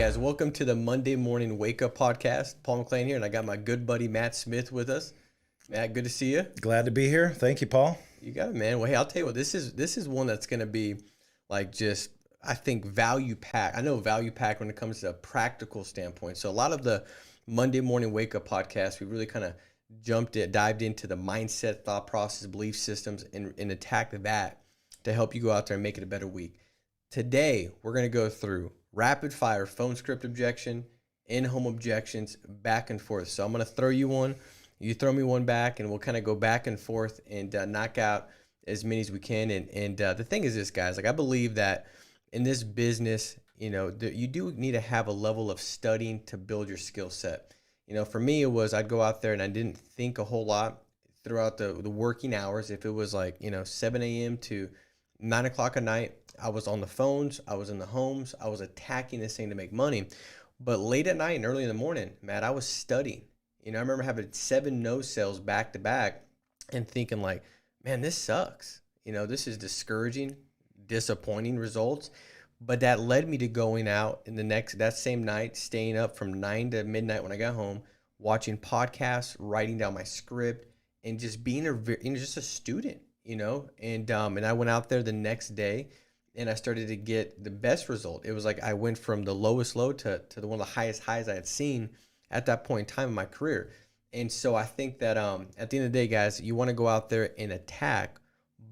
guys, welcome to the Monday Morning Wake Up Podcast. Paul McClain here, and I got my good buddy Matt Smith with us. Matt, good to see you. Glad to be here. Thank you, Paul. You got it, man. Well, hey, I'll tell you what, this is one that's going to be like just, I think, value pack. I know value pack when it comes to a practical standpoint. So a lot of the Monday Morning Wake Up Podcast, we really kind of dived into the mindset, thought process, belief systems, and attacked that to help you go out there and make it a better week. Today, we're going to go through rapid fire phone script objection, in-home objections, back and forth. So I'm going to throw you one, you throw me one back, and we'll kind of go back and forth and knock out as many as we can. And the thing is this, guys, like I believe that in this business, you know, you do need to have a level of studying to build your skill set. You know, for me, it was I'd go out there and I didn't think a whole lot throughout the working hours. If it was like, you know, 7 a.m. to 9 o'clock at night, I was on the phones, I was in the homes, I was attacking this thing to make money. But late at night and early in the morning, Matt, I was studying. You know, I remember having 7 no sales back to back and thinking like, man, this sucks. You know, this is discouraging, disappointing results. But that led me to going out in that same night, staying up from 9 to midnight when I got home, watching podcasts, writing down my script, and just being just a student, you know. And I went out there the next day and I started to get the best result. It was like I went from the lowest low to one of the highest highs I had seen at that point in time in my career. And so I think that at the end of the day, guys, you want to go out there and attack,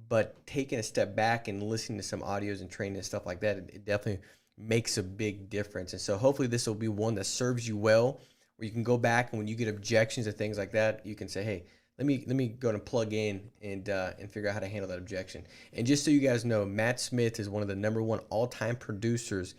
but taking a step back and listening to some audios and training and stuff like that, it definitely makes a big difference. And so hopefully this will be one that serves you well, where you can go back and when you get objections or things like that, you can say, hey, let me go and plug in and figure out how to handle that objection. And just so you guys know, Matt Smith is one of the #1 all-time producers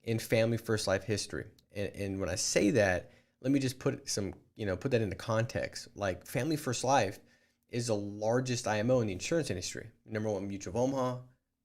in Family First Life history. And when I say that, let me just put that into context. Like Family First Life is the largest IMO in the insurance industry. #1 Mutual of Omaha,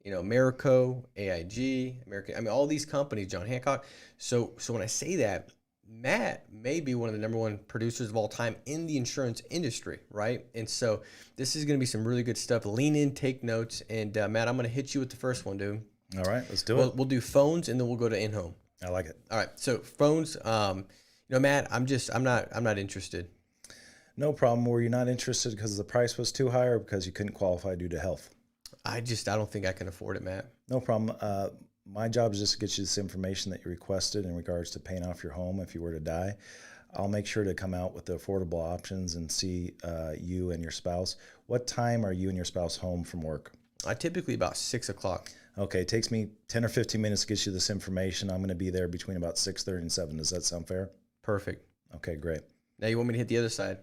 you know, Americo, AIG, American. I mean, all these companies, John Hancock. So when I say that, Matt may be one of the #1 producers of all time in the insurance industry, right? And so this is going to be some really good stuff. Lean in, take notes, and Matt, I'm going to hit you with the first one, dude. All right, let's do it. We'll do phones, and then we'll go to in-home. I like it. All right, so phones. You know, Matt, I'm not interested. No problem. Were you not interested because the price was too high or because you couldn't qualify due to health? I don't think I can afford it, Matt. No problem. My job is just to get you this information that you requested in regards to paying off your home if you were to die. I'll make sure to come out with the affordable options and see you and your spouse. What time are you and your spouse home from work? Typically about 6 o'clock. Okay, it takes me 10 or 15 minutes to get you this information. I'm going to be there between about 6:30 and 7. Does that sound fair? Perfect. Okay, great. Now you want me to hit the other side?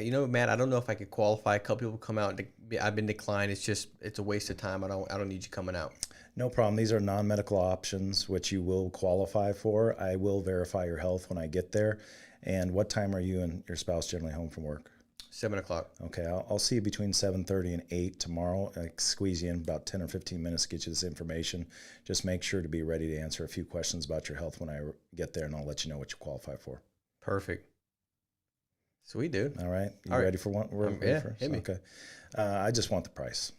You know, Matt, I don't know if I could qualify. A couple people come out. I've been declined. It's a waste of time. I don't need you coming out. No problem. These are non-medical options, which you will qualify for. I will verify your health when I get there. And what time are you and your spouse generally home from work? 7 o'clock. Okay, I'll see you between 7:30 and 8 tomorrow. I squeeze you in about 10 or 15 minutes to get you this information. Just make sure to be ready to answer a few questions about your health when I get there, and I'll let you know what you qualify for. Perfect. Sweet, dude. All right. You All right. ready for one? We're ready yeah, first? hit me. Okay. I just want the price.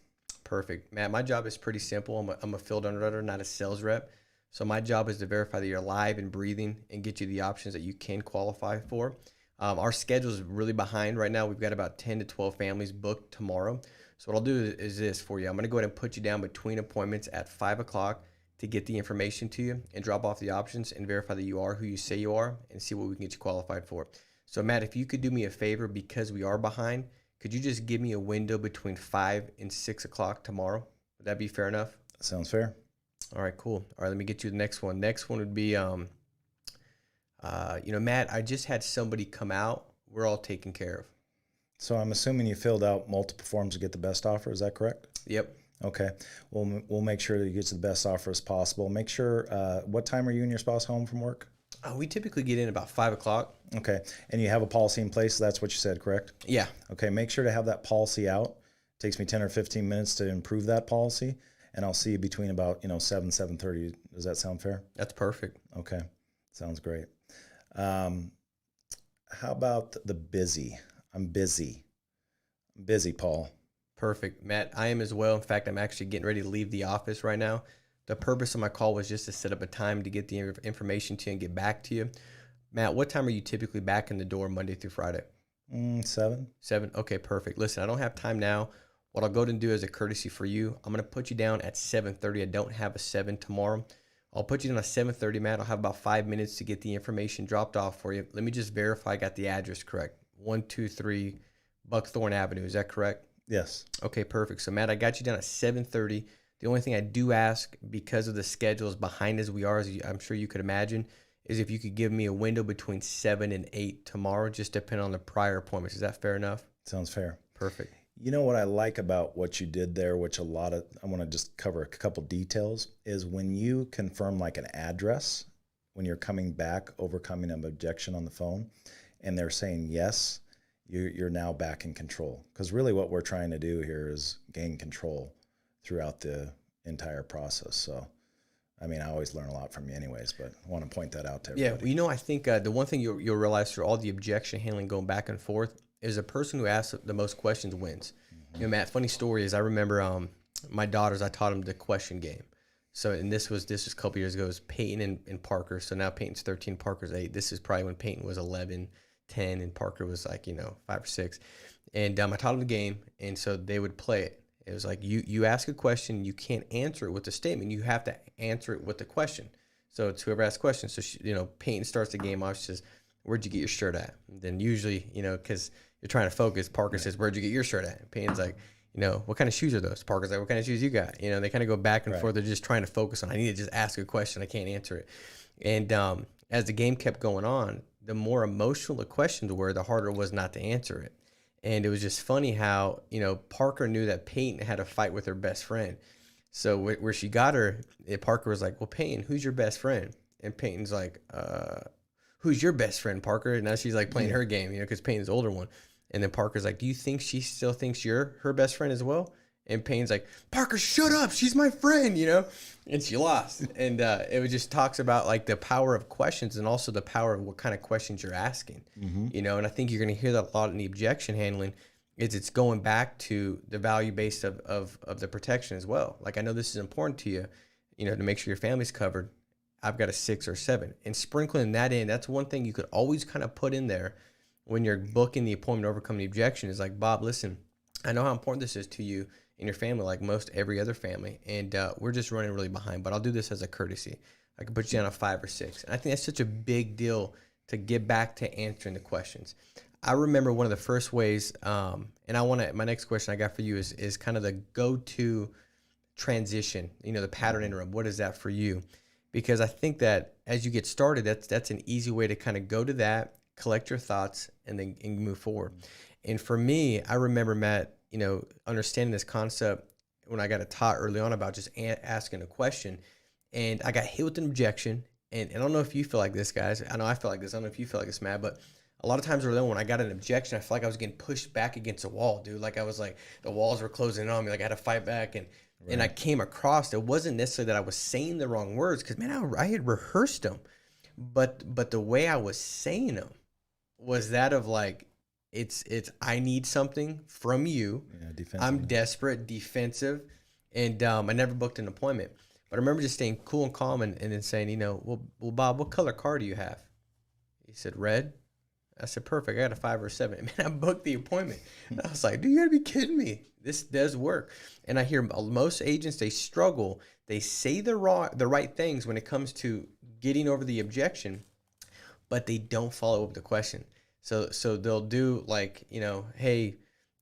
Perfect. Matt, my job is pretty simple. I'm a field underwriter, not a sales rep. So my job is to verify that you're alive and breathing and get you the options that you can qualify for. Our schedule is really behind right now. We've got about 10 to 12 families booked tomorrow. So what I'll do is this for you. I'm going to go ahead and put you down between appointments at 5 o'clock to get the information to you and drop off the options and verify that you are who you say you are and see what we can get you qualified for. So Matt, if you could do me a favor, because we are behind, could you just give me a window between 5 and 6 o'clock tomorrow? Would that be fair enough? Sounds fair. All right, cool. All right, let me get you the next one. Next one would be, you know, Matt, I just had somebody come out. We're all taken care of. So I'm assuming you filled out multiple forms to get the best offer. Is that correct? Yep. Okay. We'll make sure that you get to the best offer as possible. Make sure, what time are you and your spouse home from work? We typically get in about 5 o'clock. Okay. And you have a policy in place. That's what you said, correct? Yeah. Okay. Make sure to have that policy out. It takes me 10 or 15 minutes to improve that policy. And I'll see you between about, 7:30. Does that sound fair? That's perfect. Okay. Sounds great. How about the busy? I'm busy. Paul. Perfect. Matt, I am as well. In fact, I'm actually getting ready to leave the office right now. The purpose of my call was just to set up a time to get the information to you and get back to you. Matt, what time are you typically back in the door Monday through Friday? 7. 7? Okay, perfect. Listen, I don't have time now. What I'll go ahead and do as a courtesy for you, I'm going to put you down at 7:30. I don't have a 7 tomorrow. I'll put you down at 7:30, Matt. I'll have about 5 minutes to get the information dropped off for you. Let me just verify I got the address correct. 123 Buckthorn Avenue. Is that correct? Yes. Okay, perfect. So, Matt, I got you down at 7:30. The only thing I do ask, because of the schedule as behind as we are, as I'm sure you could imagine, is if you could give me a window between 7 and 8 tomorrow, just depending on the prior appointments. Is that fair enough? Sounds fair. Perfect. You know what I like about what you did there, which I want to just cover a couple details, is when you confirm like an address, when you're coming back, overcoming an objection on the phone, and they're saying yes, you're now back in control. Because really what we're trying to do here is gain control throughout the entire process. So, I mean, I always learn a lot from you anyways, but I want to point that out to everybody. Yeah, well, I think the one thing you'll realize through all the objection handling going back and forth is the person who asks the most questions wins. Mm-hmm. Matt, funny story is I remember my daughters, I taught them the question game. So, and this was a couple years ago. It was Peyton and Parker. So now Peyton's 13, Parker's 8. This is probably when Peyton was 11, 10, and Parker was like, 5 or 6. And I taught them the game, and so they would play it. It was like you ask a question, you can't answer it with a statement. You have to answer it with a question. So it's whoever asks questions. So, Peyton starts the game off, she says, "Where'd you get your shirt at?" And then usually, because you're trying to focus, Parker says, "Where'd you get your shirt at?" And Peyton's like, "What kind of shoes are those?" Parker's like, "What kind of shoes you got?" They kind of go back and forth. They're just trying to focus on, I need to just ask a question. I can't answer it. And as the game kept going on, the more emotional the questions were, the harder it was not to answer it. And it was just funny how, Parker knew that Peyton had a fight with her best friend. So where she got her, Parker was like, "Well, Peyton, who's your best friend?" And Peyton's like, "Who's your best friend, Parker?" And now she's like playing her game, because Peyton's the older one. And then Parker's like, "Do you think she still thinks you're her best friend as well?" And Payne's like, "Parker, shut up. She's my friend," And she lost. And it just talks about like the power of questions and also the power of what kind of questions you're asking, And I think you're going to hear that a lot in the objection handling it's going back to the value base of the protection as well. Like, I know this is important to you, to make sure your family's covered. I've got a 6 or 7. And sprinkling that in, that's one thing you could always kind of put in there when you're booking the appointment, overcoming the objection, is like, "Bob, listen, I know how important this is to you and your family, like most every other family, and we're just running really behind, but I'll do this as a courtesy. I can put you down a 5 or 6. And I think that's such a big deal to get back to answering the questions. I remember one of the first ways, and my next question I got for you is kind of the go-to transition, the pattern interim. What is that for you? Because I think that as you get started, that's an easy way to kind of go to that, collect your thoughts, and then move forward. And for me, I remember, Matt, understanding this concept when I got it taught early on about just asking a question, and I got hit with an objection. And I don't know if you feel like this, guys. I know I feel like this. I don't know if you feel like this, Matt, but a lot of times early on when I got an objection, I felt like I was getting pushed back against a wall, dude. Like I was like, the walls were closing in on me. Like I had to fight back. And I came across, it wasn't necessarily that I was saying the wrong words, because, man, I had rehearsed them. But the way I was saying them was that of like, it's I need something from you. Yeah, I'm desperate, defensive, and I never booked an appointment. But I remember just staying cool and calm and then saying, well, Bob, what color car do you have? He said, "Red." I said, "Perfect. I got a 5 or 7. Man, I booked the appointment. And I was like, dude, you gotta be kidding me. This does work. And I hear most agents, they struggle. They say the right things when it comes to getting over the objection, but they don't follow up the question. So they'll do like, "Hey,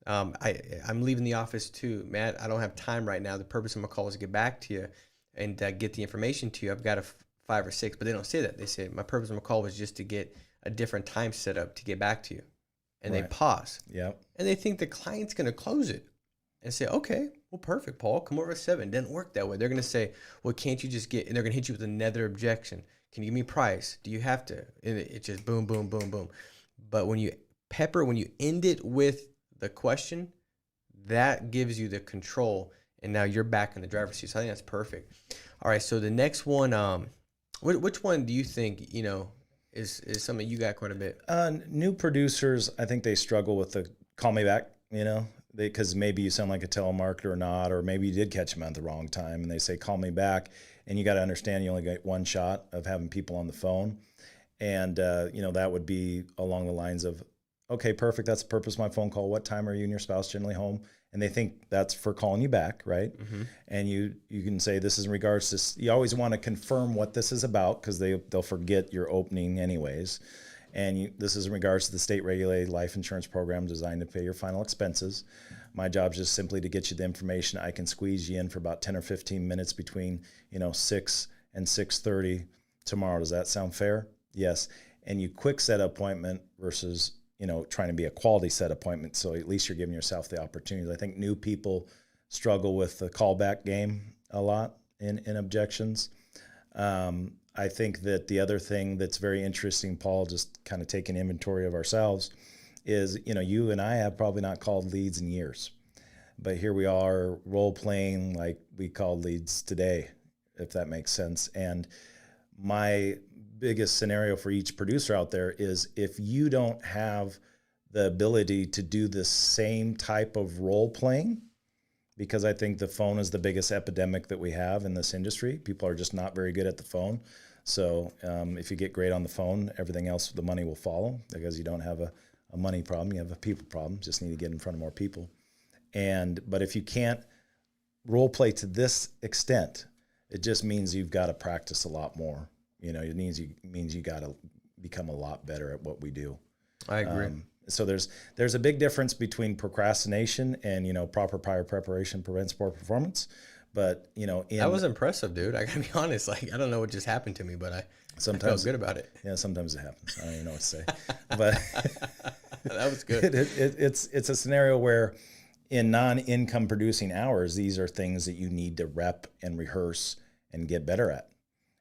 I'm leaving the office too, Matt. I don't have time right now. The purpose of my call is to get back to you and get the information to you. I've got a 5 or 6, but they don't say that. They say, "My purpose of my call was just to get a different time set up to get back to you." And they pause. Yep. And they think the client's going to close it and say, "Okay, well, perfect, Paul. Come over at 7. It doesn't work that way. They're going to say, "Well, can't you just get," and they're going to hit you with another objection. "Can you give me price? Do you have to?" And it's just boom, boom, boom, boom. But when you end it with the question, that gives you the control, and now you're back in the driver's seat. So I think that's perfect. All right, so the next one, which one do you think, is something you got quite a bit? New producers, I think they struggle with the call me back, because maybe you sound like a telemarketer or not, or maybe you did catch them at the wrong time, and they say, call me back. And you got to understand you only get one shot of having people on the phone. And, that would be along the lines of, okay, perfect. That's the purpose of my phone call. What time are you and your spouse generally home? And they think that's for calling you back, right? Mm-hmm. And you can say, this is in regards to, you always want to confirm what this is about, because they'll forget your opening anyways. And this is in regards to the state regulated life insurance program designed to pay your final expenses. My job is just simply to get you the information. I can squeeze you in for about 10 or 15 minutes between, 6 and 6:30 tomorrow. Does that sound fair? Yes. And you quick set appointment versus, trying to be a quality set appointment. So at least you're giving yourself the opportunity. I think new people struggle with the callback game a lot in objections. I think that the other thing that's very interesting, Paul, just kind of taking inventory of ourselves, is, you and I have probably not called leads in years, but here we are role playing like we called leads today, if that makes sense. And my biggest scenario for each producer out there is, if you don't have the ability to do the same type of role playing, because I think the phone is the biggest epidemic that we have in this industry. People are just not very good at the phone. So if you get great on the phone, everything else, the money will follow, because you don't have a money problem. You have a people problem. Just need to get in front of more people. But if you can't role play to this extent, it just means you've got to practice a lot more. It means you got to become a lot better at what we do. I agree. So there's a big difference between procrastination and, proper prior preparation prevents poor performance. But, that was impressive, dude. I gotta be honest. Like, I don't know what just happened to me, but I felt good about it. Yeah, sometimes it happens. I don't even know what to say. But that was good. It's a scenario where, in non-income producing hours, these are things that you need to rep and rehearse and get better at.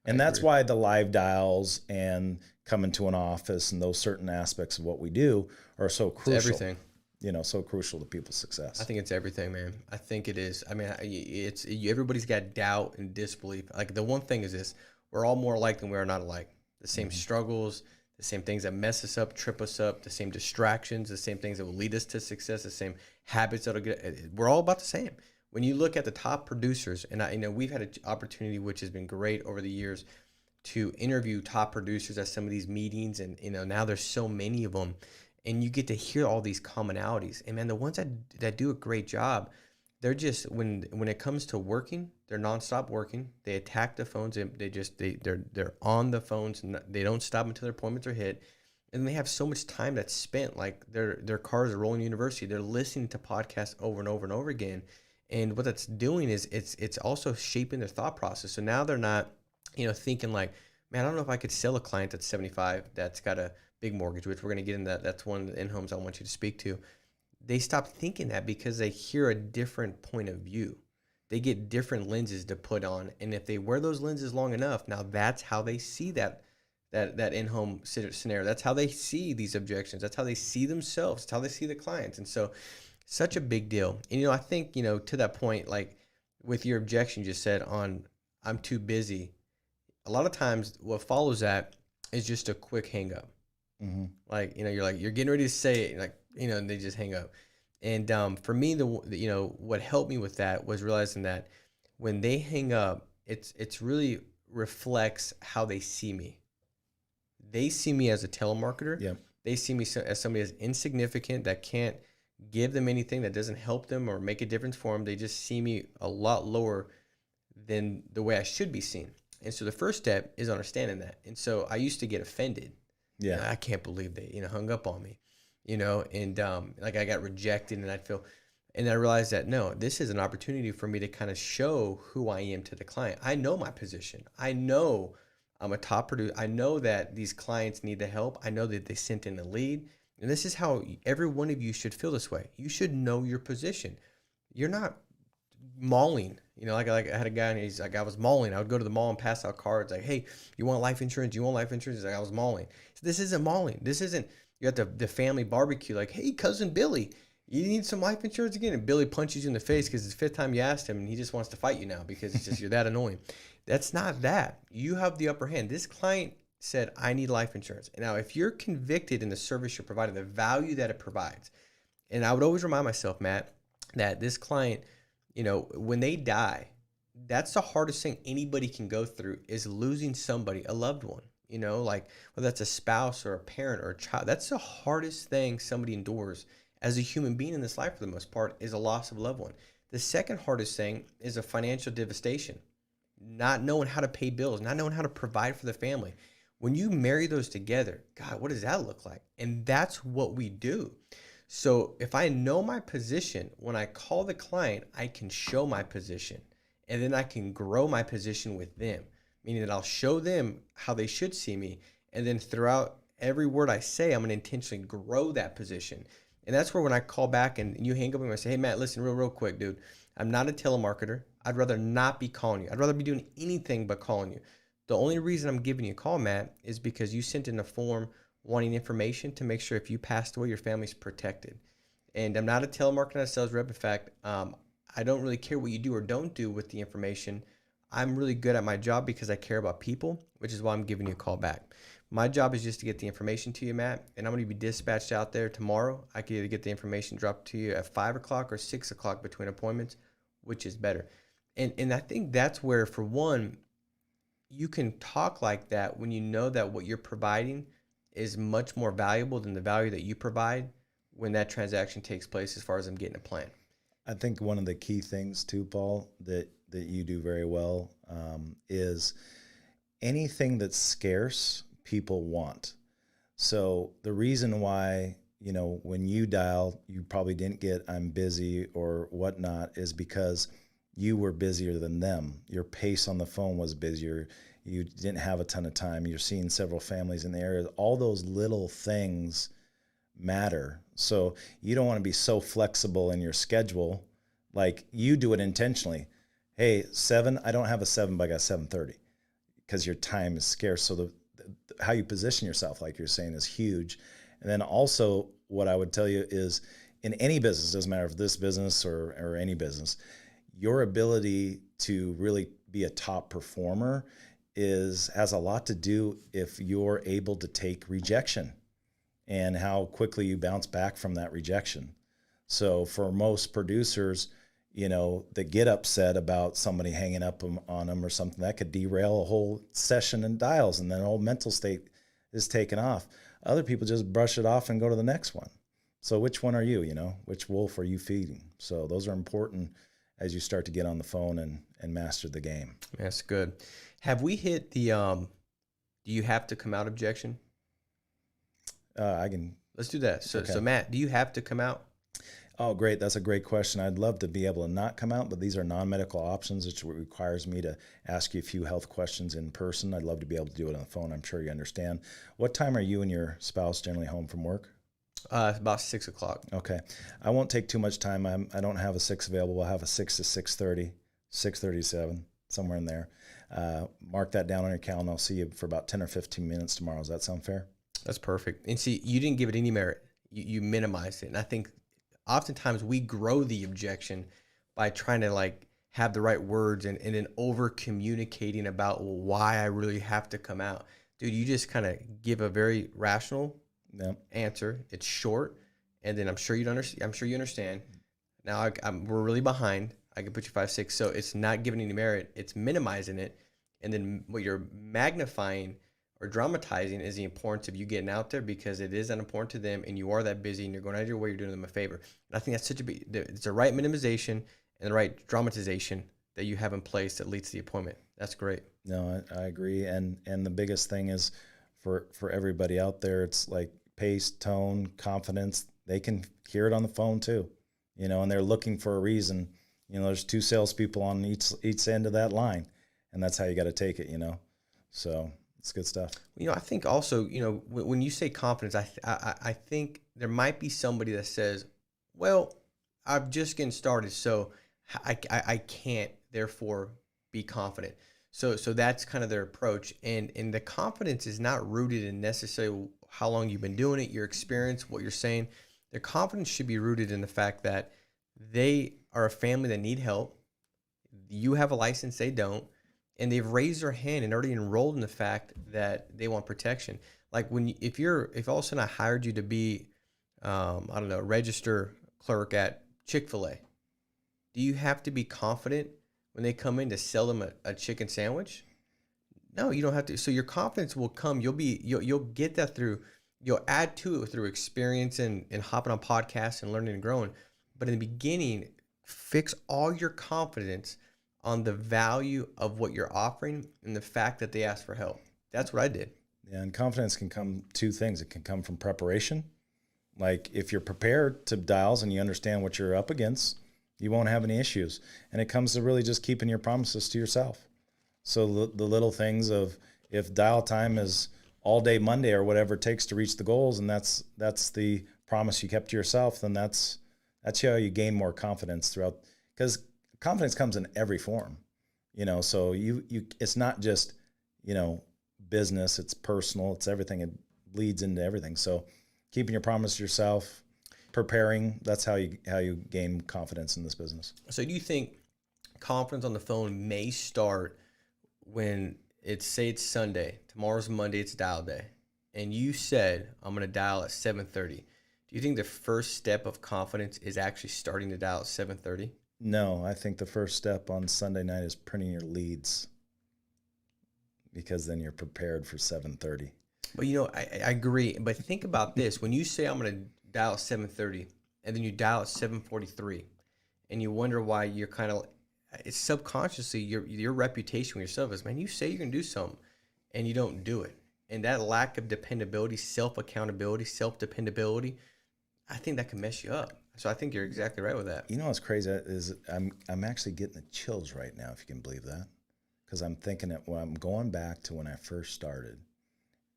And that's why the live dials and coming to an office and those certain aspects of what we do are so crucial. It's everything. So crucial to people's success. I think it's everything, man. I think it is. I mean, everybody's got doubt and disbelief. Like, the one thing is this: we're all more alike than we are not alike. The same struggles, the same things that mess us up, trip us up, the same distractions, the same things that will lead us to success, the same habits that'll get. We're all about the same. When you look at the top producers, and we've had an opportunity, which has been great over the years, to interview top producers at some of these meetings, and now there's so many of them, and you get to hear all these commonalities. And man, the ones that do a great job, they're just, when it comes to working, they're nonstop working. They attack the phones, and they're on the phones, and they don't stop until their appointments are hit. And they have so much time that's spent, like their cars are rolling to university. They're listening to podcasts over and over and over again. And what that's doing is it's also shaping their thought process. So now they're not, thinking like, man, I don't know if I could sell a client that's 75 that's got a big mortgage, which we're going to get into. That's one of the in-homes I want you to speak to. They stop thinking that because they hear a different point of view. They get different lenses to put on. And if they wear those lenses long enough, now that's how they see that in-home scenario. That's how they see these objections. That's how they see themselves. That's how they see the clients. And so, such a big deal. And, I think, to that point, like with your objection you just said on, I'm too busy. A lot of times what follows that is just a quick hang up. Mm-hmm. Like, you're getting ready to say it, like, and they just hang up. And for me, what helped me with that was realizing that when they hang up, it's really reflects how they see me. They see me as a telemarketer. Yeah. They see me as somebody that's insignificant, that can't give them anything, that doesn't help them or make a difference for them. They just see me a lot lower than the way I should be seen. And so the first step is understanding that. And so I used to get offended. Yeah. I can't believe they, hung up on me, and like I got rejected, and I realized that no, this is an opportunity for me to kind of show who I am to the client. I know my position. I know I'm a top producer. I know that these clients need the help. I know that they sent in a lead. And this is how every one of you should feel this way. You should know your position. You're not mauling. Like I had a guy, and he's like, I was mauling. I would go to the mall and pass out cards like, hey, you want life insurance? You want life insurance? He's like, I was mauling. So this isn't mauling. This isn't, you're at the family barbecue like, hey, cousin Billy, you need some life insurance again? And Billy punches you in the face because it's the fifth time you asked him, and he just wants to fight you now because it's just, you're that annoying. That's not that. You have the upper hand. This client said, I need life insurance. And now, if you're convicted in the service you're providing, the value that it provides, and I would always remind myself, Matt, that this client, when they die, that's the hardest thing anybody can go through is losing somebody, a loved one, like whether that's a spouse or a parent or a child. That's the hardest thing somebody endures as a human being in this life for the most part is a loss of a loved one. The second hardest thing is a financial devastation, not knowing how to pay bills, not knowing how to provide for the family. When you marry those together, God, what does that look like? And that's what we do. So if I know my position, when I call the client, I can show my position and then I can grow my position with them, meaning that I'll show them how they should see me. And then throughout every word I say, I'm going to intentionally grow that position. And that's where when I call back and you hang up and I say, hey, Matt, listen real quick, dude. I'm not a telemarketer. I'd rather not be calling you. I'd rather be doing anything but calling you. The only reason I'm giving you a call, Matt, is because you sent in a form wanting information to make sure if you passed away, your family's protected. And I'm not a telemarketer, not a sales rep. In fact, I don't really care what you do or don't do with the information. I'm really good at my job because I care about people, which is why I'm giving you a call back. My job is just to get the information to you, Matt, and I'm going to be dispatched out there tomorrow. I can either get the information dropped to you at 5 o'clock or 6 o'clock between appointments, which is better. And I think that's where, for one, you can talk like that when you know that what you're providing is much more valuable than the value that you provide when that transaction takes place as far as I'm getting a plan. I think one of the key things too, Paul, that you do very well is anything that's scarce, people want. So the reason why, when you dial, you probably didn't get I'm busy or whatnot is because you were busier than them. Your pace on the phone was busier. You didn't have a ton of time. You're seeing several families in the area. All those little things matter. So you don't want to be so flexible in your schedule. Like you do it intentionally. Hey, 7, I don't have a 7, but I got 7:30 because your time is scarce. So how you position yourself, like you're saying, is huge. And then also what I would tell you is in any business, doesn't matter if this business or any business, your ability to really be a top performer has a lot to do if you're able to take rejection and how quickly you bounce back from that rejection. So for most producers, that get upset about somebody hanging up on them or something, that could derail a whole session and dials, and then the whole mental state is taken off. Other people just brush it off and go to the next one. So which one are you, which wolf are you feeding? So those are important as you start to get on the phone and master the game. That's good. Have we hit the do you have to come out objection? I can. Let's do that. So, Okay. So Matt, do you have to come out? Oh, great. That's a great question. I'd love to be able to not come out, but these are non-medical options, which requires me to ask you a few health questions in person. I'd love to be able to do it on the phone. I'm sure you understand. What time are you and your spouse generally home from work? About 6 o'clock. Okay. I won't take too much time. I don't have a 6 available. I'll have a 6 to 6:30, 6:37, somewhere in there. Mark that down on your calendar. I'll see you for about 10 or 15 minutes tomorrow. Does that sound fair? That's perfect. And see, you didn't give it any merit. You minimized it. And I think oftentimes we grow the objection by trying to have the right words and then over communicating about why I really have to come out. Dude, you just kind of give a very rational answer. It's short, and then I'm sure you understand. Now we're really behind. I can put you 5, 6. So it's not giving any merit. It's minimizing it, and then what you're magnifying or dramatizing is the importance of you getting out there because it is that important to them, and you are that busy, and you're going out of your way. You're doing them a favor. And I think that's it's the right minimization and the right dramatization that you have in place that leads to the appointment. That's great. No, I agree. And the biggest thing is for everybody out there, it's like pace, tone, confidence. They can hear it on the phone too, and they're looking for a reason. There's 2 salespeople on each end of that line, and that's how you got to take it, So it's good stuff. I think also, when you say confidence, I think there might be somebody that says, well, I'm just getting started, so I can't therefore be confident. So that's kind of their approach. And the confidence is not rooted in necessarily how long you've been doing it, your experience, what you're saying. Their confidence should be rooted in the fact that they are a family that need help. You have a license, they don't. And they've raised their hand and already enrolled in the fact that they want protection. Like if all of a sudden I hired you to be, a register clerk at Chick-fil-A, Do you have to be confident when they come in to sell them a chicken sandwich? No, you don't have to. So your confidence will come. You'll get that through, you'll add to it through experience and hopping on podcasts and learning and growing. But in the beginning, fix all your confidence on the value of what you're offering and the fact that they ask for help. That's what I did. Yeah, and confidence can come two things. It can come from preparation. Like if you're prepared to dials and you understand what you're up against, you won't have any issues. And it comes to really just keeping your promises to yourself. So the little things of if dial time is all day Monday or whatever it takes to reach the goals, and that's the promise you kept to yourself, then that's how you gain more confidence throughout. Because confidence comes in every form, So you it's not just business, it's personal, it's everything. It bleeds into everything. So keeping your promise to yourself, preparing, that's how you gain confidence in this business. So do you think confidence on the phone may start when say it's Sunday, tomorrow's Monday, it's dial day, and you said, I'm going to dial at 7:30. Do you think the first step of confidence is actually starting to dial at 7:30? No, I think the first step on Sunday night is printing your leads, because then you're prepared for 7:30. But I agree. But think about this. When you say I'm going to dial at 7:30 and then you dial at 7:43 and you wonder why you're kind of, it's subconsciously your reputation with yourself is, man, you say you're going to do something and you don't do it. And that lack of dependability, self-accountability, self-dependability, I think that can mess you up. So I think you're exactly right with that. What's crazy is I'm actually getting the chills right now, if you can believe that. Because I'm thinking that when I'm going back to when I first started,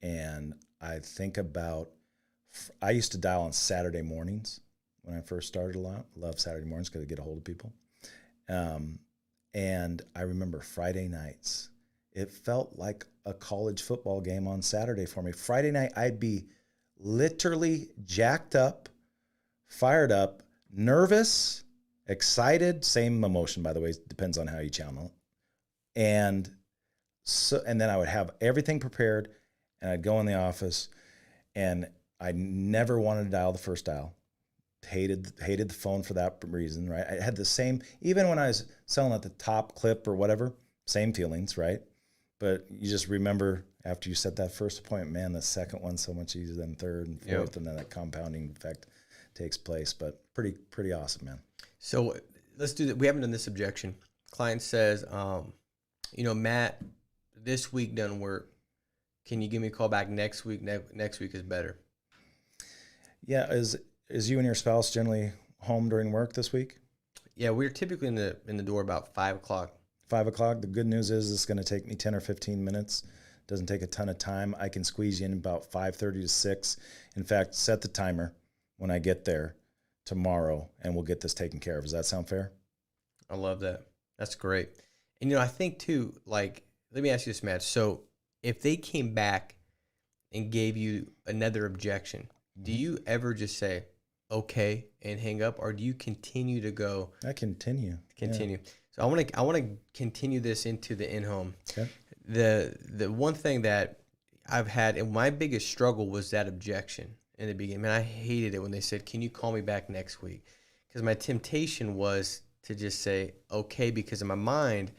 and I think about, I used to dial on Saturday mornings when I first started a lot. Love Saturday mornings because I get a hold of people. And I remember Friday nights. It felt like a college football game on Saturday for me. Friday night, I'd be literally jacked up, fired up, nervous, excited. Same emotion, by the way, depends on how you channel. And then I would have everything prepared, and I'd go in the office, and I never wanted to dial the first dial. Hated the phone for that reason, right? I had the same, even when I was selling at the top clip or whatever, same feelings, right? But you just remember after you set that first appointment, man, the second one's so much easier than third and fourth, yep. And then that compounding effect takes place. But pretty awesome, man. So let's do that. We haven't done this objection. Client says, Matt, this week doesn't work. Can you give me a call back next week? Next week is better. Yeah, is you and your spouse generally home during work this week? Yeah, we're typically in the door about 5 o'clock. 5 o'clock. The good news is it's going to take me 10 or 15 minutes. Doesn't take a ton of time. I can squeeze you in about 5:30 to 6. In fact, set the timer when I get there tomorrow, and we'll get this taken care of. Does that sound fair? I love that. That's great. And, I think, too, let me ask you this, Matt. So if they came back and gave you another objection, do you ever just say, okay, and hang up, or do you continue to go? I continue. Yeah. So I want to continue this into the in-home. Okay. The one thing that I've had, and my biggest struggle was that objection in the beginning. Man, I hated it when they said, can you call me back next week? Because my temptation was to just say, okay, because in my mind,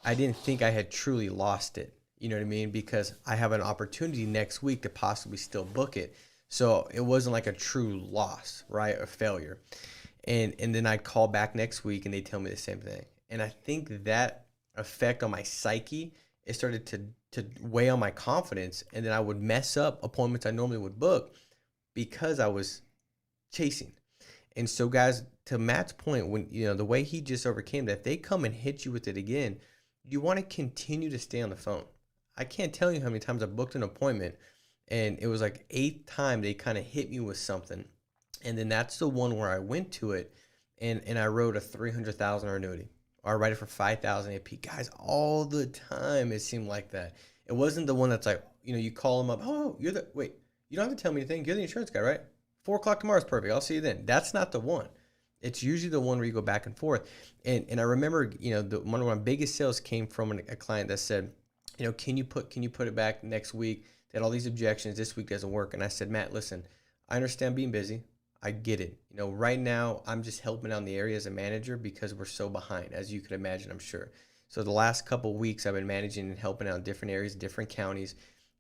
I didn't think I had truly lost it. You know what I mean? Because I have an opportunity next week to possibly still book it. So it wasn't like a true loss, right, or failure. And then I'd call back next week and they'd tell me the same thing. And I think that effect on my psyche, it started to weigh on my confidence. And then I would mess up appointments I normally would book because I was chasing. And so, guys, to Matt's point, when the way he just overcame that, if they come and hit you with it again, you want to continue to stay on the phone. I can't tell you how many times I booked an appointment and it was like 8th time they kind of hit me with something. And then that's the one where I went to it and I wrote a $300,000 annuity. Or I write it for $5,000 AP. Guys, all the time it seemed like that. It wasn't the one that's like, you call them up. Oh, you don't have to tell me anything. You're the insurance guy, right? 4 o'clock tomorrow is perfect. I'll see you then. That's not the one. It's usually the one where you go back and forth. And I remember, one of my biggest sales came from a client that said, can you put it back next week? They had all these objections. This week doesn't work. And I said, Matt, listen, I understand being busy. I get it. You know, right now I'm just helping out in the area as a manager because we're so behind, as you could imagine, I'm sure. So the last couple of weeks I've been managing and helping out in different areas, different counties.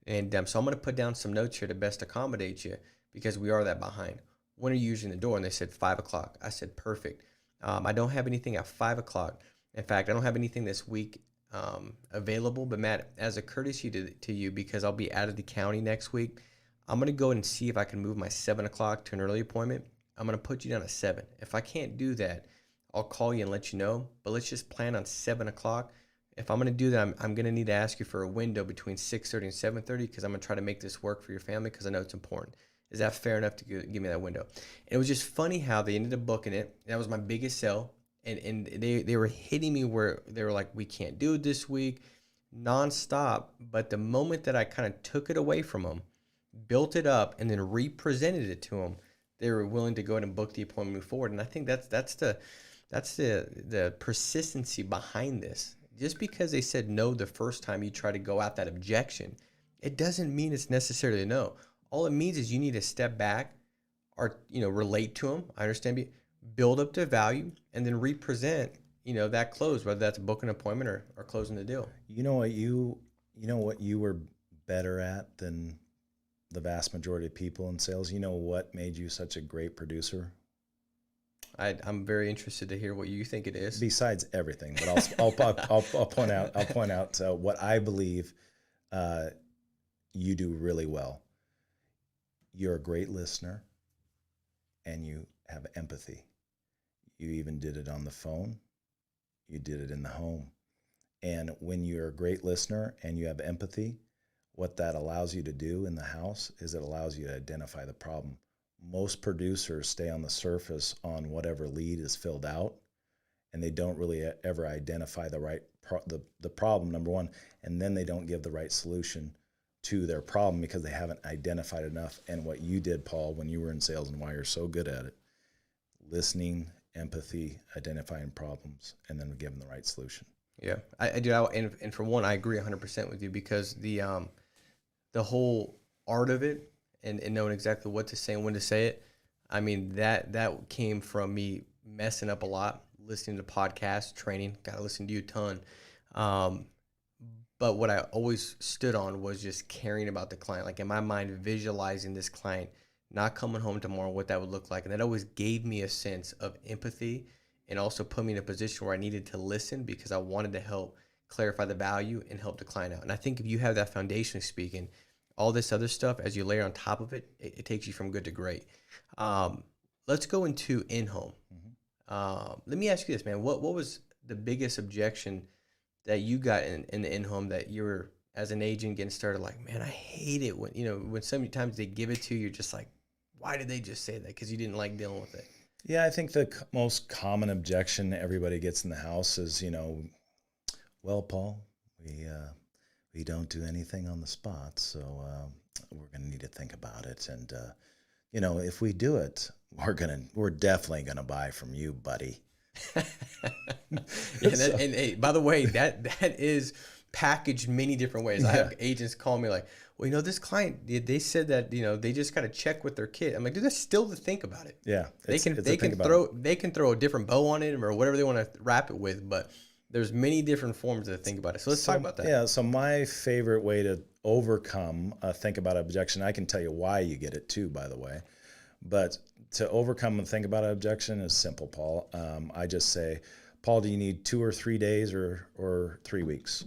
And so I'm going to put down some notes here to best accommodate you because we are that behind. When are you using the door? And they said 5 o'clock. I said, perfect. I don't have anything at 5 o'clock. In fact, I don't have anything this week available. But Matt, as a courtesy to you, because I'll be out of the county next week, I'm going to go and see if I can move my 7 o'clock to an early appointment. I'm going to put you down at 7. If I can't do that, I'll call you and let you know. But let's just plan on 7 o'clock. If I'm going to do that, I'm going to need to ask you for a window between 6:30 and 7:30 because I'm going to try to make this work for your family because I know it's important. Is that fair enough to give me that window? And it was just funny how they ended up booking it. That was my biggest sell. And they were hitting me where they were like, we can't do it this week, nonstop. But the moment that I kind of took it away from them, built it up, and then represented it to them, they were willing to go ahead and book the appointment, move forward. And I think that's the persistency behind this. Just because they said no the first time you try to go out that objection, it doesn't mean it's necessarily a no. All it means is you need to step back or, relate to them. I understand, build up the value, and then represent, that close, whether that's booking an appointment or closing the deal. You know what you were better at than the vast majority of people in sales? You know what made you such a great producer? I'm very interested to hear what you think it is. Besides everything, but I'll point out what I believe you do really well. You're a great listener, and you have empathy. You even did it on the phone. You did it in the home. And when you're a great listener and you have empathy, what that allows you to do in the house is it allows you to identify the problem. Most producers stay on the surface on whatever lead is filled out, and they don't really ever identify the problem, number one, and then they don't give the right solution to their problem because they haven't identified enough. And what you did, Paul, when you were in sales, and why you're so good at it, listening, empathy, identifying problems, and then giving the right solution. Yeah, I do. And for one, I agree 100% with you because the whole art of it and knowing exactly what to say and when to say it, I mean, that came from me messing up a lot, listening to podcasts, training, got to listen to you a ton. But what I always stood on was just caring about the client, like in my mind, visualizing this client not coming home tomorrow, what that would look like. And that always gave me a sense of empathy and also put me in a position where I needed to listen because I wanted to help clarify the value and help the client out. And I think if you have that foundation speaking, all this other stuff, as you layer on top of it, it takes you from good to great. Let's go into in-home. Let me ask you this, man. What was the biggest objection that you got in the in-home that you were, as an agent, getting started like, man, I hate it when so many times they give it to you, you're just like, why did they just say that? Because you didn't like dealing with it. Yeah, I think the most common objection everybody gets in the house is, well, Paul, we don't do anything on the spot, so we're going to need to think about it. And, if we do it, we're definitely going to buy from you, buddy. And hey, by the way, that is packaged many different ways. Yeah. I have agents call me like, well, this client, they said that, they just got to check with their kid. I'm like, dude, that's still to think about it. Yeah. They can throw a different bow on it or whatever they want to wrap it with, but there's many different forms to think about it. So let's talk about that. Yeah. So my favorite way to overcome think about objection, I can tell you why you get it too, by the way, but to overcome and think about an objection is simple, Paul. I just say, Paul, do you need 2 or 3 days or 3 weeks?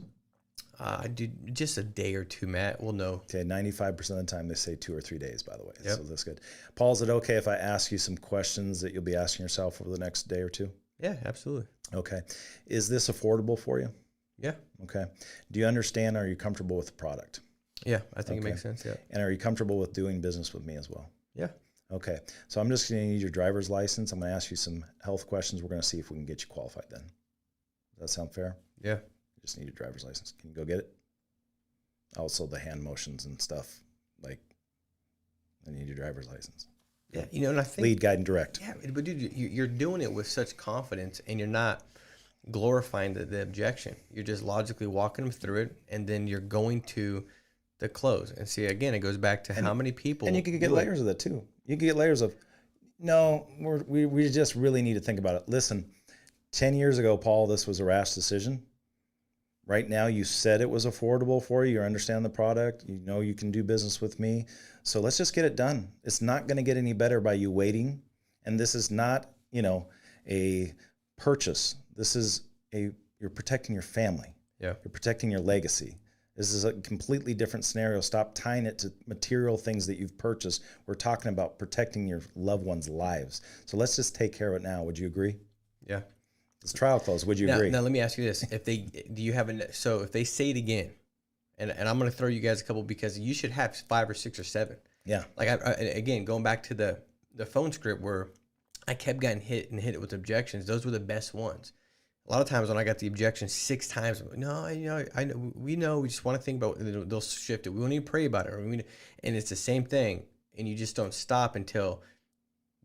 I do just a day or two, Matt. We'll know. Okay, 95% of the time they say 2 or 3 days, by the way. Yep. So that's good. Paul, is it okay if I ask you some questions that you'll be asking yourself over the next day or two? Yeah, absolutely. Okay. Is this affordable for you? Yeah. Okay. Do you understand? Are you comfortable with the product? Yeah, I think it makes sense. Yeah. And are you comfortable with doing business with me as well? Yeah. Okay. So I'm just going to need your driver's license. I'm going to ask you some health questions. We're going to see if we can get you qualified then. Does that sound fair? Yeah. You just need your driver's license. Can you go get it? Also the hand motions and stuff, like I need your driver's license. Yeah, and I think lead, guide, and direct. Yeah, but dude, you're doing it with such confidence, and you're not glorifying the objection. You're just logically walking them through it, and then you're going to the close. And see, again, it goes back to how many people. And you can get layers of that too. You can get layers of, No, we just really need to think about it. Listen, 10 years ago, Paul, this was a rash decision. Right now, you said it was affordable for you. You understand the product. You know you can do business with me. So let's just get it done. It's not going to get any better by you waiting. And this is not, a purchase. This is you're protecting your family. Yeah. You're protecting your legacy. This is a completely different scenario. Stop tying it to material things that you've purchased. We're talking about protecting your loved ones' lives. So let's just take care of it now. Would you agree? Yeah. It's trial close. Would you agree? Now let me ask you this: if they say it again, and I'm going to throw you guys a couple because you should have 5 or 6 or 7. Yeah. Like again, going back to the phone script where I kept getting hit it with objections. Those were the best ones. A lot of times when I got the objection 6 times, I'm like, no, I know, we just want to think about it. They'll shift it. We don't need to pray about it. And it's the same thing. And you just don't stop until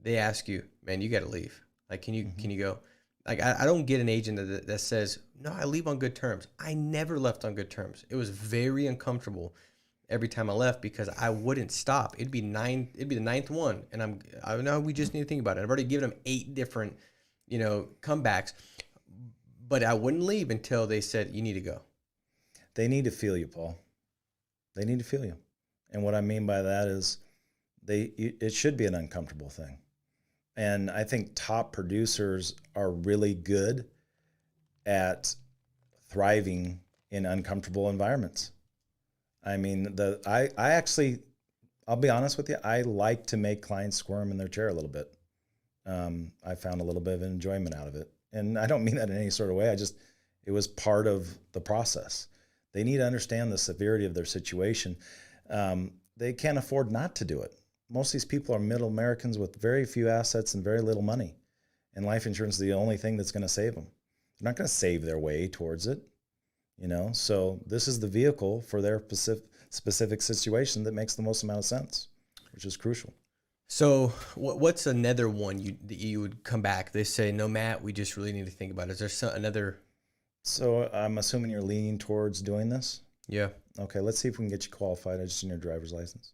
they ask you, man, you got to leave. Like, can you go? Like, I don't get an agent that says, no, I leave on good terms. I never left on good terms. It was very uncomfortable every time I left because I wouldn't stop. It'd be the 9th one. And I know we just need to think about it. I've already given them 8 different, comebacks. But I wouldn't leave until they said, you need to go. They need to feel you, Paul. They need to feel you. And what I mean by that is it should be an uncomfortable thing. And I think top producers are really good at thriving in uncomfortable environments. I mean, I'll be honest with you, I like to make clients squirm in their chair a little bit. I found a little bit of enjoyment out of it. And I don't mean that in any sort of way. It was part of the process. They need to understand the severity of their situation. They can't afford not to do it. Most of these people are middle Americans with very few assets and very little money. And life insurance is the only thing that's going to save them. They're not going to save their way towards it. So this is the vehicle for their specific situation that makes the most amount of sense, which is crucial. So what's another one that you would come back? They say, no, Matt, we just really need to think about it. Is there another? So I'm assuming you're leaning towards doing this? Yeah. Okay, let's see if we can get you qualified. I just need your driver's license.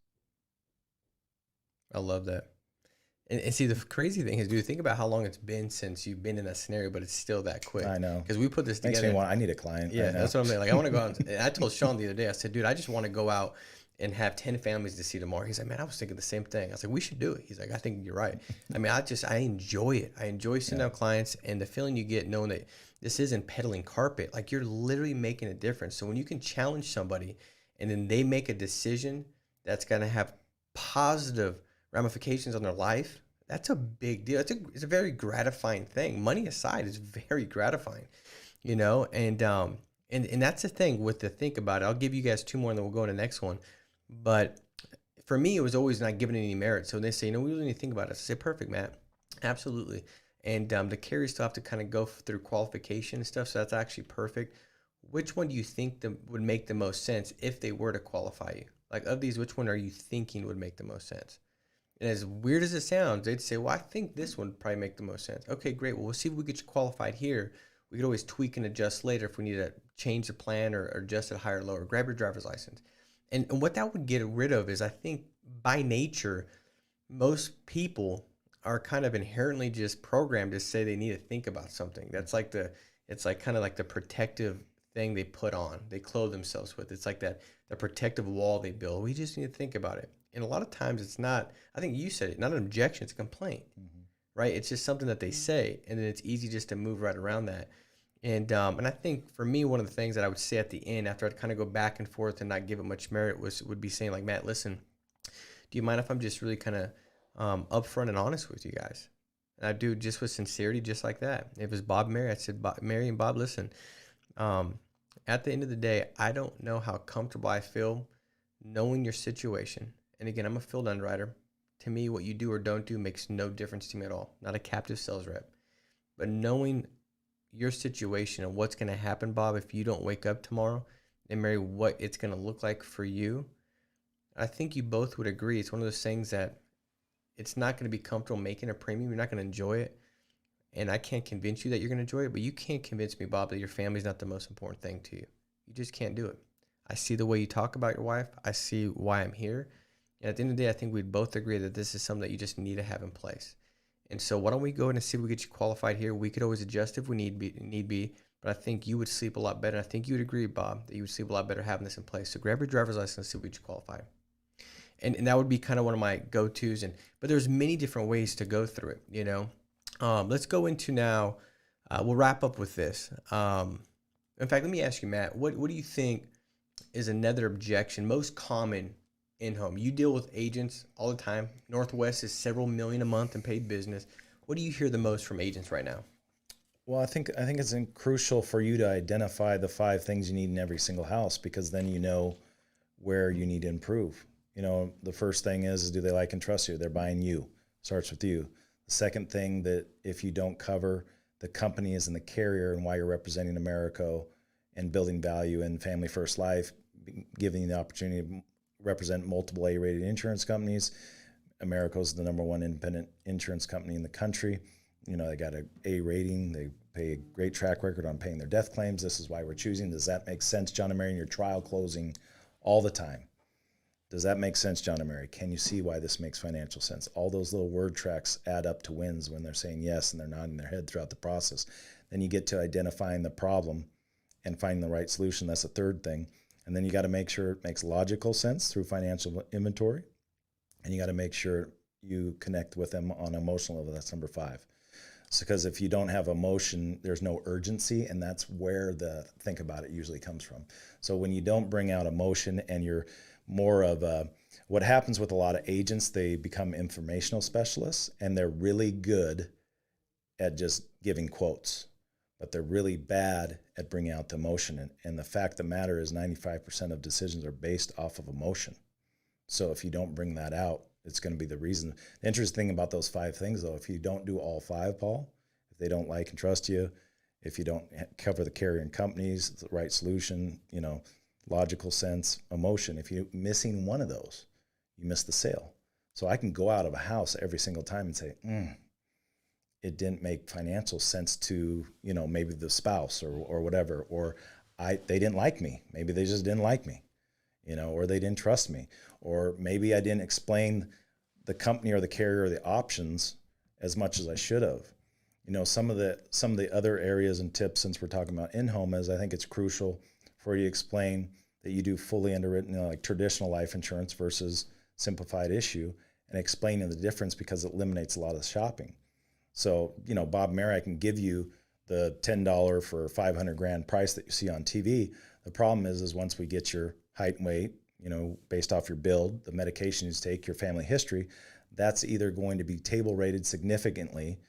I love that. And see, the crazy thing is, dude, think about how long it's been since you've been in that scenario, but it's still that quick. I know. Because we put this together. I need a client. Yeah, that's what I'm saying. Like, I want to go out. And I told Sean the other day, I said, dude, I just want to go out and have 10 families to see tomorrow. He's like, man, I was thinking the same thing. I was like, we should do it. He's like, I think you're right. I mean, I enjoy it. I enjoy sitting down clients and the feeling you get knowing that this isn't peddling carpet. Like, you're literally making a difference. So when you can challenge somebody and then they make a decision that's going to have positive ramifications on their life, that's a big deal. It's a very gratifying thing. Money aside, it's very gratifying, and that's the thing with the think about it. I'll give you guys 2 more and then we'll go to the next one. But for me, it was always not given any merit. So they say, we really need to think about it. I say, perfect, Matt. Absolutely. And the carriers still have to kind of go through qualification and stuff. So that's actually perfect. Which one do you think would make the most sense if they were to qualify you? Like, of these, which one are you thinking would make the most sense? And as weird as it sounds, they'd say, well, I think this one would probably make the most sense. Okay, great. Well, we'll see if we get you qualified here. We could always tweak and adjust later if we need to change the plan or adjust it higher or lower. Grab your driver's license. And what that would get rid of is, I think, by nature, most people are kind of inherently just programmed to say they need to think about something. That's like it's like kind of like the protective thing they put on, they clothe themselves with. It's like the protective wall they build. We just need to think about it. And a lot of times it's not, I think you said it, not an objection, it's a complaint, right? It's just something that they say, and then it's easy just to move right around that. And I think for me, one of the things that I would say at the end, after I'd kind of go back and forth and not give it much merit, would be saying, like, Matt, listen, do you mind if I'm just really kind of upfront and honest with you guys? And I do, just with sincerity, just like that. If it was Bob and Mary, I said, Mary and Bob, listen, at the end of the day, I don't know how comfortable I feel knowing your situation. And again, I'm a field underwriter. To me, what you do or don't do makes no difference to me at all. Not a captive sales rep. But knowing your situation and what's going to happen, Bob, if you don't wake up tomorrow, and Mary, what it's going to look like for you, I think you both would agree. It's one of those things that it's not going to be comfortable making a premium. You're not going to enjoy it. And I can't convince you that you're going to enjoy it, but you can't convince me, Bob, that your family's not the most important thing to you. You just can't do it. I see the way you talk about your wife. I see why I'm here. And at the end of the day, I think we'd both agree that this is something that you just need to have in place. And so why don't we go ahead and see if we get you qualified here? We could always adjust if we need be. But I think you would sleep a lot better. I think you would agree, Bob, that you would sleep a lot better having this in place. So grab your driver's license and see if we get you qualified. And that would be kind of one of my go-tos. But there's many different ways to go through it, you know. Let's go into now. We'll wrap up with this. In fact, let me ask you, Matt, what do you think is another objection most common in home? You deal with agents all the time. Northwest is several million a month in paid business. What do you hear the most from agents right now? Well, I think it's crucial for you to identify the 5 things you need in every single house, because then you know where you need to improve. You know, the first thing is do they like and trust you? They're buying you. Starts with you. The second thing, that if you don't cover the company is in the carrier and why you're representing Americo and building value in Family First Life, giving you the opportunity to represent multiple A-rated insurance companies. Americo is the number 1 independent insurance company in the country. You know, they got an A rating. They pay a great track record on paying their death claims. This is why we're choosing. Does that make sense, John and Mary, in your trial closing all the time? Does that make sense, John and Mary? Can you see why this makes financial sense? All those little word tracks add up to wins when they're saying yes and they're nodding their head throughout the process. Then you get to identifying the problem and finding the right solution. That's the third thing. And then you got to make sure it makes logical sense through financial inventory. And you got to make sure you connect with them on an emotional level. That's number 5. So, because if you don't have emotion, there's no urgency, and that's where the think about it usually comes from. So when you don't bring out emotion and you're more of a, what happens with a lot of agents, they become informational specialists, and they're really good at just giving quotes, but they're really bad at bringing out the emotion. And the fact of the matter is 95% of decisions are based off of emotion. So if you don't bring that out, it's going to be the reason. The interesting thing about those 5 things, though, if you don't do all 5, Paul, if they don't like and trust you, if you don't cover the carrier and companies, the right solution, you know, logical sense, emotion, if you're missing one of those, you miss the sale. So I can go out of a house every single time and say, it didn't make financial sense to, you know, maybe the spouse or whatever, or they didn't like me. Maybe they just didn't like me, you know, or they didn't trust me, or maybe I didn't explain the company or the carrier or the options as much as I should have. You know, some of the other areas and tips, since we're talking about in-home, is I think it's crucial for you to explain that you do fully underwritten, you know, like traditional life insurance versus simplified issue, and explaining the difference, because it eliminates a lot of shopping. So, you know, Bob, Mary, I can give you the $10 for $500,000 price that you see on TV. The problem is once we get your height and weight, you know, based off your build, the medication you take, your family history, that's either going to be table rated significantly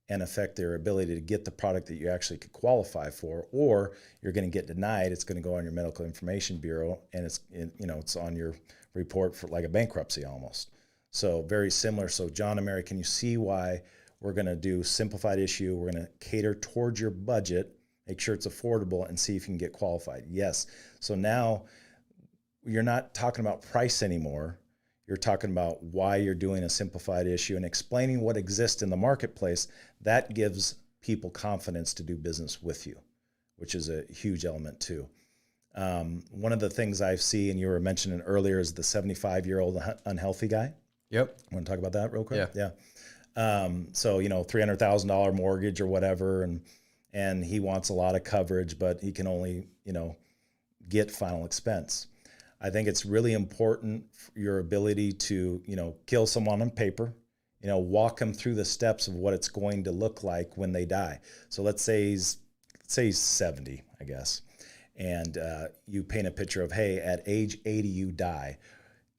and affect their ability to get the product that you actually could qualify for, or you're going to get denied. It's going to go on your medical information bureau, and it's on your report for like a bankruptcy almost. So very similar. So John and Mary, can you see why we're going to do simplified issue? We're going to cater towards your budget, make sure it's affordable, and see if you can get qualified. Yes. So now you're not talking about price anymore. You're talking about why you're doing a simplified issue and explaining what exists in the marketplace. That gives people confidence to do business with you, which is a huge element too. One of the things I see, and you were mentioning earlier, is the 75-year-old unhealthy guy. Yep. Want to talk about that real quick? Yeah. So, you know, $300,000 mortgage or whatever, and he wants a lot of coverage, but he can only, you know, get final expense. I think it's really important for your ability to, you know, kill someone on paper, you know, walk them through the steps of what it's going to look like when they die. So let's say he's 70, I guess. And you paint a picture of, hey, at age 80, you die.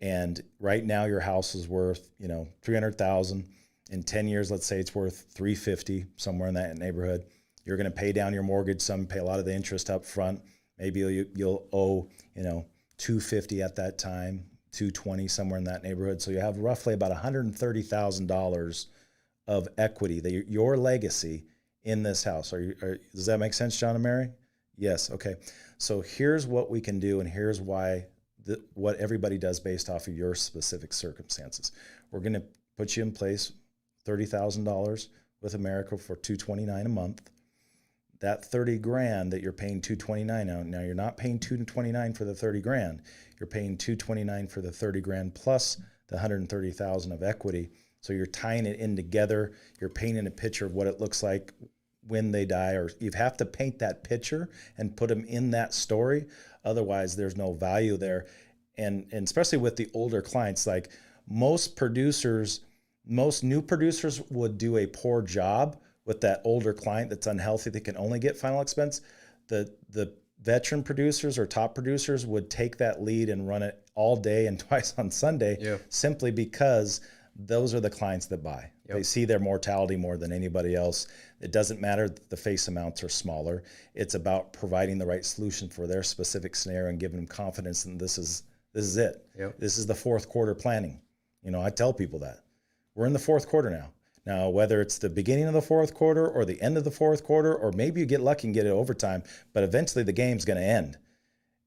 And right now your house is worth, you know, $300,000. In 10 years, let's say it's worth $350, somewhere in that neighborhood. You're going to pay down your mortgage, some pay a lot of the interest up front. Maybe you'll owe, you know, $250 at that time, $220, somewhere in that neighborhood. So you have roughly about $130,000 of equity, that your legacy in this house. Does that make sense, John and Mary? Yes. Okay. So here's what we can do, and here's why what everybody does based off of your specific circumstances. We're going to put you in place, $30,000 with America for $229 a month. That $30,000 that you're paying $229 out. Now you're not paying $229 for the $30,000. You're paying $229 for the $30,000 plus the $130,000 of equity. So you're tying it in together. You're painting a picture of what it looks like when they die, or you have to paint that picture and put them in that story. Otherwise, there's no value there. And especially with the older clients, like most new producers would do a poor job with that older client that's unhealthy, that can only get final expense. The veteran producers or top producers would take that lead and run it all day and twice on Sunday, simply because those are the clients that buy. They see their mortality more than anybody else. It doesn't matter that the face amounts are smaller. It's about providing the right solution for their specific scenario and giving them confidence. And this is it. This is the fourth quarter planning. I tell people that we're in the fourth quarter now. Now, whether it's the beginning of the fourth quarter or the end of the fourth quarter, or maybe you get lucky and get it overtime, but eventually the game's going to end.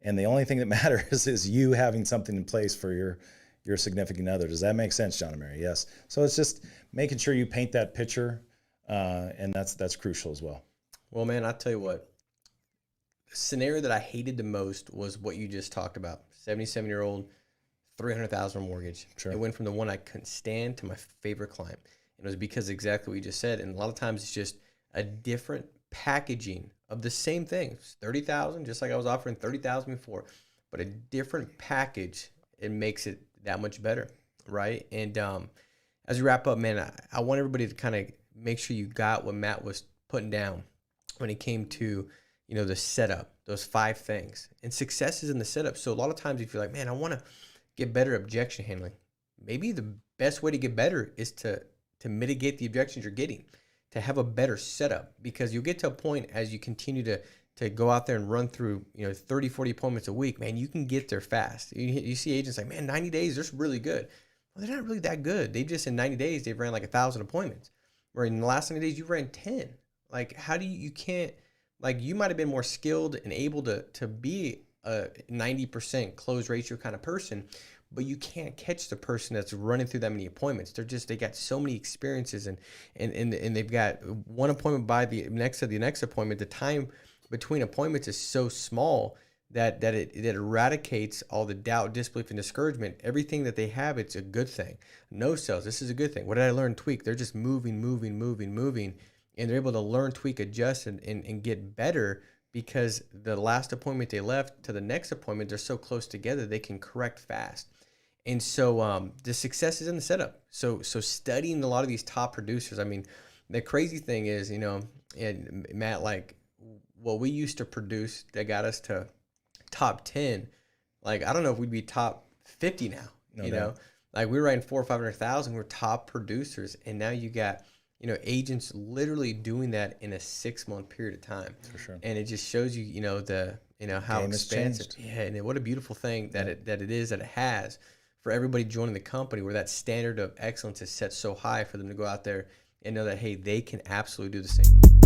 And the only thing that matters is you having something in place for your significant other. Does that make sense, John and Mary? Yes. So it's just making sure you paint that picture, and that's crucial as well. Well, man, I'll tell you what. The scenario that I hated the most was what you just talked about. 77-year-old, $300,000 mortgage. Sure. It went from the one I couldn't stand to my favorite client. And it was because exactly what you just said. And a lot of times it's just a different packaging of the same thing. It's $30,000, just like I was offering $30,000 before, but a different package. It makes it that much better, right? And as we wrap up, man, I want everybody to kind of make sure you got what Matt was putting down when it came to, the setup, those 5 things. And success is in the setup. So a lot of times if you're like, man, I want to get better objection handling, maybe the best way to get better is to mitigate the objections you're getting, to have a better setup, because you'll get to a point as you continue to go out there and run through, 30, 40 appointments a week, man, you can get there fast. You see agents like, man, 90 days, they're really good. Well, they're not really that good. They've just, in 90 days, they've ran like 1,000 appointments. Where in the last 90 days, you ran 10. Like, how do you can't, like, you might have been more skilled and able to be a 90% close ratio kind of person, but you can't catch the person that's running through that many appointments. They got so many experiences and they've got one appointment by the next appointment. The time between appointments is so small that it eradicates all the doubt, disbelief, and discouragement. Everything that they have, it's a good thing. No sales, this is a good thing. What did I learn? Tweak. They're just moving, and they're able to learn, tweak, adjust, and get better, because the last appointment they left to the next appointment, they're so close together, they can correct fast. And so the success is in the setup. So studying a lot of these top producers, I mean, the crazy thing is, and Matt, like what we used to produce that got us to top 10, like, I don't know if we'd be top 50 now, know, like we were writing 400,000 or 500,000, we're top producers. And now you got, agents literally doing that in a 6-month period of time. For sure. And it just shows you, how expansive. Yeah. And what a beautiful thing that it has for everybody joining the company, where that standard of excellence is set so high for them to go out there and know that, hey, they can absolutely do the same.